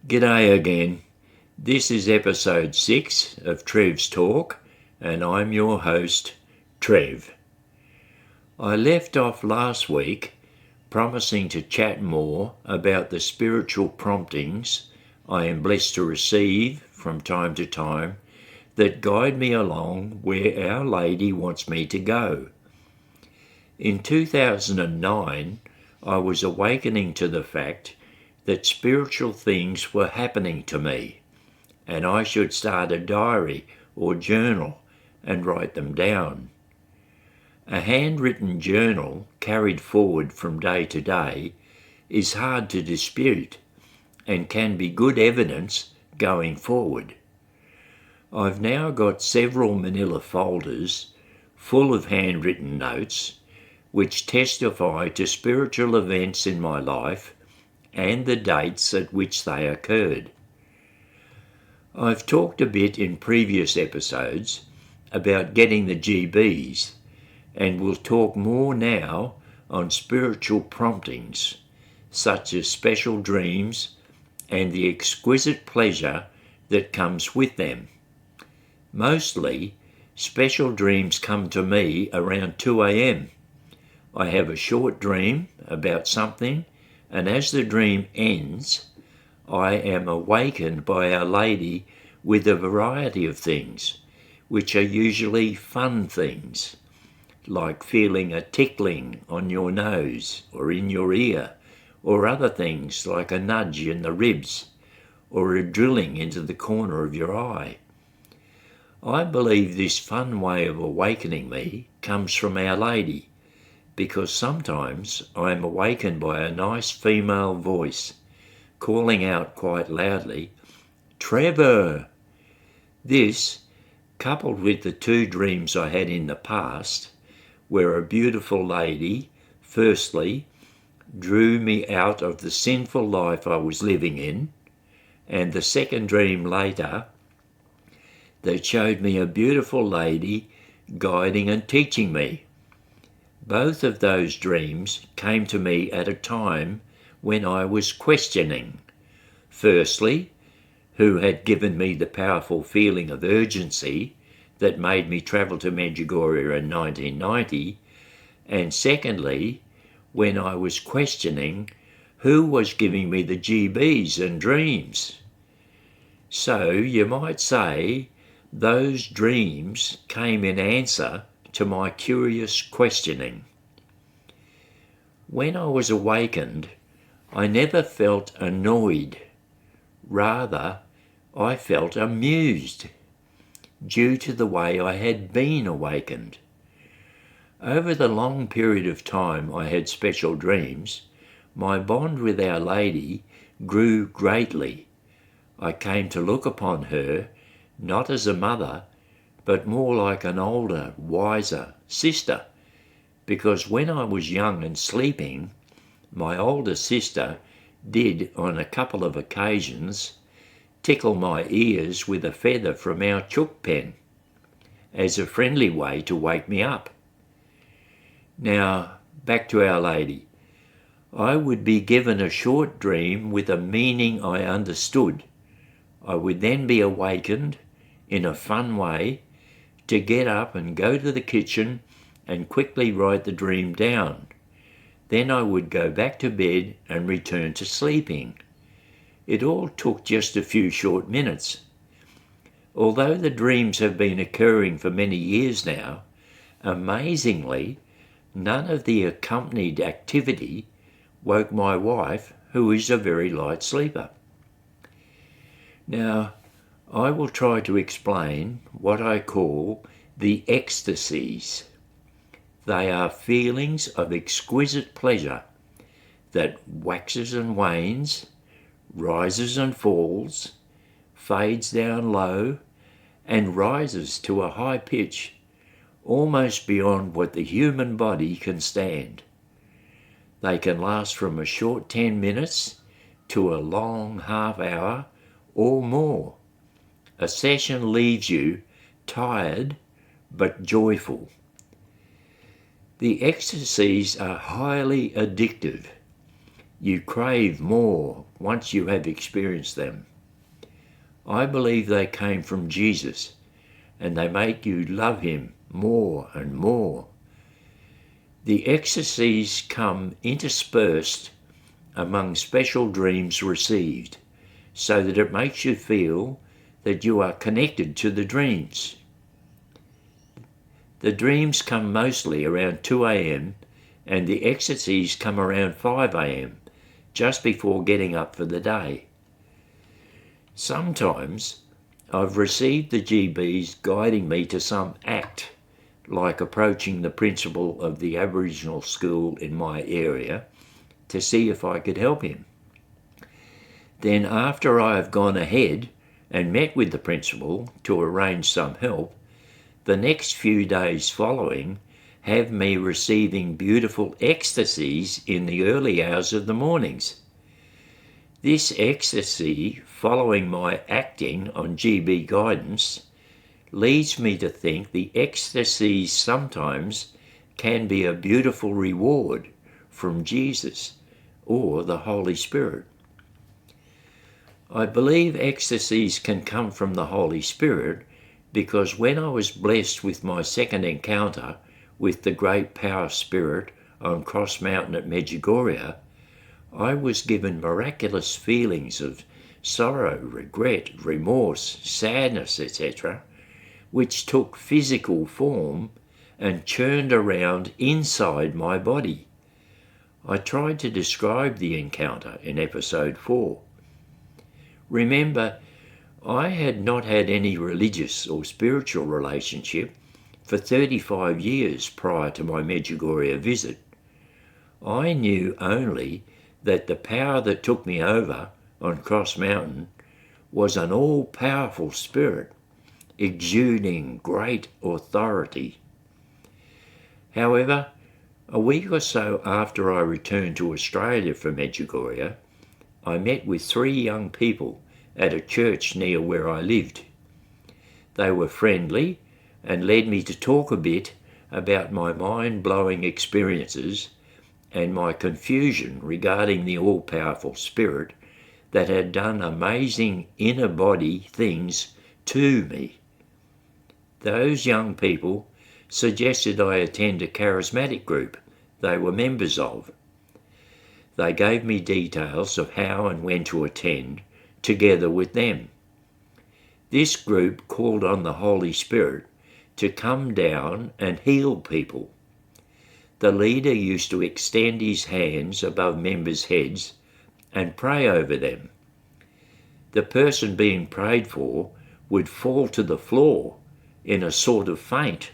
G'day again. This is episode 6 of Trev's Talk, and I'm your host, Trev. I left off last week promising to chat more about the spiritual promptings I am blessed to receive from time to time that guide me along where Our Lady wants me to go. In 2009, I was awakening to the fact that spiritual things were happening to me, and I should start a diary or journal and write them down. A handwritten journal carried forward from day to day is hard to dispute and can be good evidence going forward. I've now got several manila folders full of handwritten notes which testify to spiritual events in my life and the dates at which they occurred. I've talked a bit in previous episodes about getting the GBs, and will talk more now on spiritual promptings, such as special dreams and the exquisite pleasure that comes with them. Mostly, special dreams come to me around 2 a.m. I have a short dream about something, and as the dream ends, I am awakened by Our Lady with a variety of things, which are usually fun things, like feeling a tickling on your nose or in your ear, or other things like a nudge in the ribs or a drilling into the corner of your eye. I believe this fun way of awakening me comes from Our Lady, because sometimes I am awakened by a nice female voice calling out quite loudly, "Trevor!" This, coupled with the 2 dreams I had in the past, where a beautiful lady, firstly, drew me out of the sinful life I was living in, and the second dream later, that showed me a beautiful lady guiding and teaching me. Both of those dreams came to me at a time when I was questioning, firstly, who had given me the powerful feeling of urgency that made me travel to Medjugorje in 1990, and secondly, when I was questioning who was giving me the GBs and dreams. So you might say those dreams came in answer to my curious questioning. When I was awakened, I never felt annoyed. Rather, I felt amused, due to the way I had been awakened. Over the long period of time I had special dreams, my bond with Our Lady grew greatly. I came to look upon her not as a mother, but more like an older, wiser sister, because when I was young and sleeping, my older sister did, on a couple of occasions, tickle my ears with a feather from our chook pen, as a friendly way to wake me up. Now, back to Our Lady. I would be given a short dream with a meaning I understood. I would then be awakened, in a fun way, to get up and go to the kitchen and quickly write the dream down. Then I would go back to bed and return to sleeping. It all took just a few short minutes. Although the dreams have been occurring for many years now, amazingly, none of the accompanied activity woke my wife, who is a very light sleeper. Now, I will try to explain what I call the ecstasies. They are feelings of exquisite pleasure that waxes and wanes, rises and falls, fades down low, and rises to a high pitch, almost beyond what the human body can stand. They can last from a short 10 minutes to a long half hour or more. A session leaves you tired but joyful. The ecstasies are highly addictive. You crave more once you have experienced them. I believe they came from Jesus, and they make you love him more and more. The ecstasies come interspersed among special dreams received, so that it makes you feel that you are connected to the dreams. The dreams come mostly around 2 a.m. and the ecstasies come around 5 a.m, just before getting up for the day. Sometimes I've received the GBs guiding me to some act, like approaching the principal of the Aboriginal school in my area to see if I could help him. Then after I have gone ahead and met with the principal to arrange some help, the next few days following have me receiving beautiful ecstasies in the early hours of the mornings. This ecstasy, following my acting on GB guidance, leads me to think the ecstasies sometimes can be a beautiful reward from Jesus or the Holy Spirit. I believe ecstasies can come from the Holy Spirit because when I was blessed with my second encounter with the great power spirit on Cross Mountain at Medjugorje, I was given miraculous feelings of sorrow, regret, remorse, sadness, etc., which took physical form and churned around inside my body. I tried to describe the encounter in episode 4. Remember, I had not had any religious or spiritual relationship for 35 years prior to my Medjugorje visit. I knew only that the power that took me over on Cross Mountain was an all-powerful spirit, exuding great authority. However, a week or so after I returned to Australia from Medjugorje, I met with 3 young people at a church near where I lived. They were friendly and led me to talk a bit about my mind-blowing experiences and my confusion regarding the all-powerful spirit that had done amazing inner body things to me. Those young people suggested I attend a charismatic group they were members of. They gave me details of how and when to attend together with them. This group called on the Holy Spirit to come down and heal people. The leader used to extend his hands above members' heads and pray over them. The person being prayed for would fall to the floor in a sort of faint.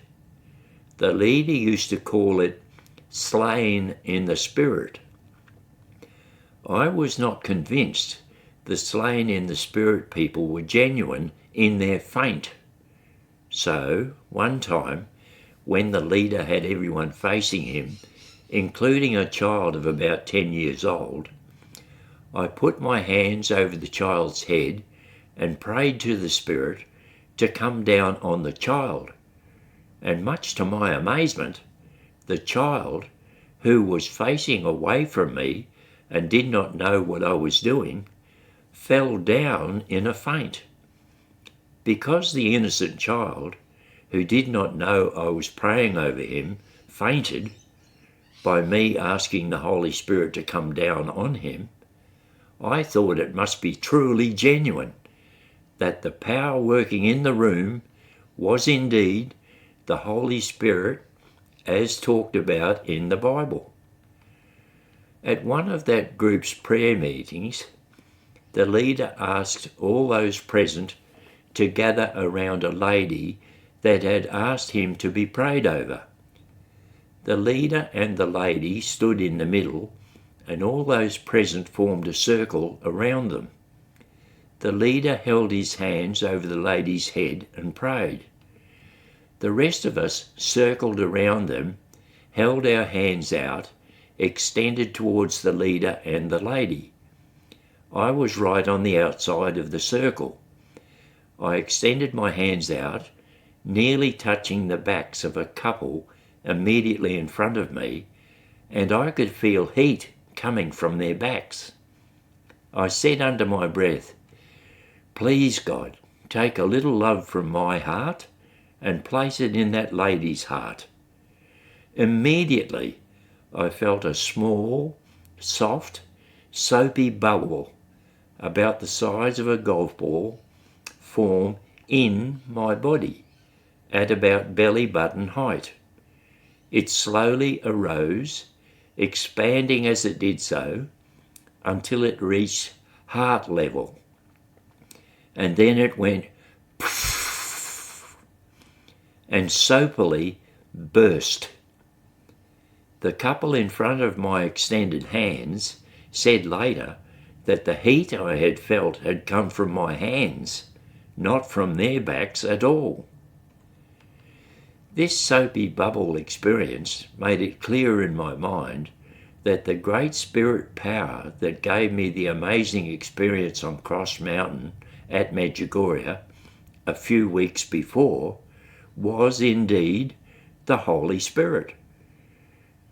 The leader used to call it slain in the spirit. I was not convinced the slain in the spirit people were genuine in their faint. So, one time, when the leader had everyone facing him, including a child of about 10 years old, I put my hands over the child's head and prayed to the spirit to come down on the child. And much to my amazement, the child, who was facing away from me and did not know what I was doing, fell down in a faint. Because the innocent child, who did not know I was praying over him, fainted by me asking the Holy Spirit to come down on him, I thought it must be truly genuine, that the power working in the room was indeed the Holy Spirit as talked about in the Bible. At one of that group's prayer meetings, the leader asked all those present to gather around a lady that had asked him to be prayed over. The leader and the lady stood in the middle, and all those present formed a circle around them. The leader held his hands over the lady's head and prayed. The rest of us circled around them, held our hands out, extended towards the leader and the lady. I was right on the outside of the circle. I extended my hands out, nearly touching the backs of a couple immediately in front of me, and I could feel heat coming from their backs. I said under my breath, "Please, God, take a little love from my heart and place it in that lady's heart." Immediately, I felt a small, soft, soapy bubble about the size of a golf ball form in my body at about belly button height. It slowly arose, expanding as it did so, until it reached heart level. And then it went and soapily burst. The couple in front of my extended hands said later that the heat I had felt had come from my hands, not from their backs at all. This soapy bubble experience made it clear in my mind that the great spirit power that gave me the amazing experience on Cross Mountain at Medjugorje a few weeks before was indeed the Holy Spirit.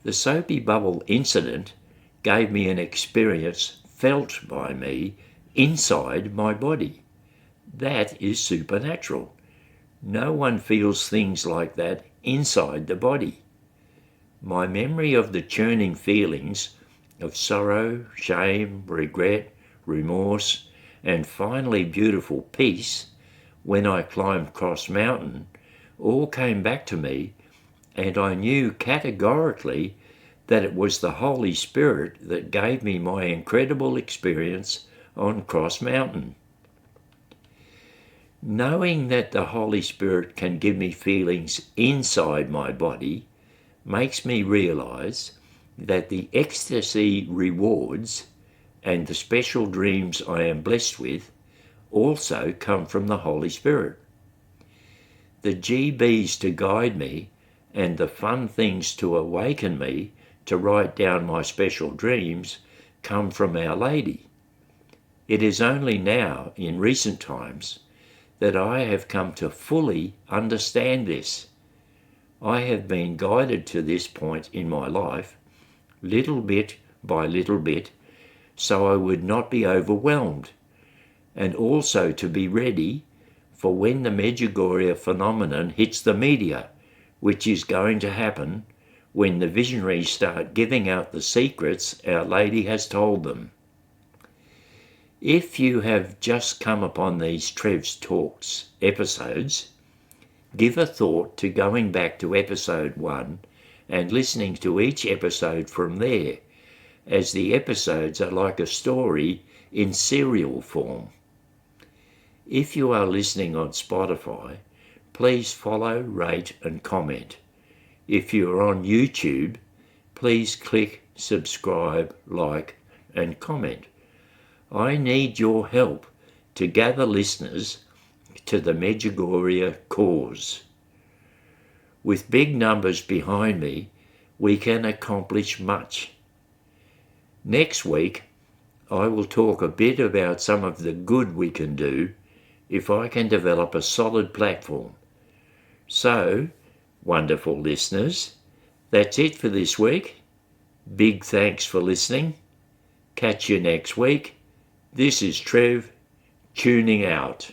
The soapy bubble incident gave me an experience felt by me inside my body. That is supernatural. No one feels things like that inside the body. My memory of the churning feelings of sorrow, shame, regret, remorse, and finally beautiful peace when I climbed Cross Mountain all came back to me, and I knew categorically that it was the Holy Spirit that gave me my incredible experience on Cross Mountain. Knowing that the Holy Spirit can give me feelings inside my body makes me realize that the ecstasy rewards and the special dreams I am blessed with also come from the Holy Spirit. The GBs to guide me and the fun things to awaken me to write down my special dreams come from Our Lady. It is only now, in recent times, that I have come to fully understand this. I have been guided to this point in my life, little bit by little bit, so I would not be overwhelmed, and also to be ready for when the Medjugorje phenomenon hits the media, which is going to happen when the visionaries start giving out the secrets Our Lady has told them. If you have just come upon these Trev's Talks episodes, give a thought to going back to episode 1 and listening to each episode from there, as the episodes are like a story in serial form. If you are listening on Spotify, please follow, rate and comment. If you are on YouTube, please click subscribe, like and comment. I need your help to gather listeners to the Medjugorje cause. With big numbers behind me, we can accomplish much. Next week, I will talk a bit about some of the good we can do if I can develop a solid platform. So, wonderful listeners, that's it for this week. Big thanks for listening. Catch you next week. This is Trev, tuning out.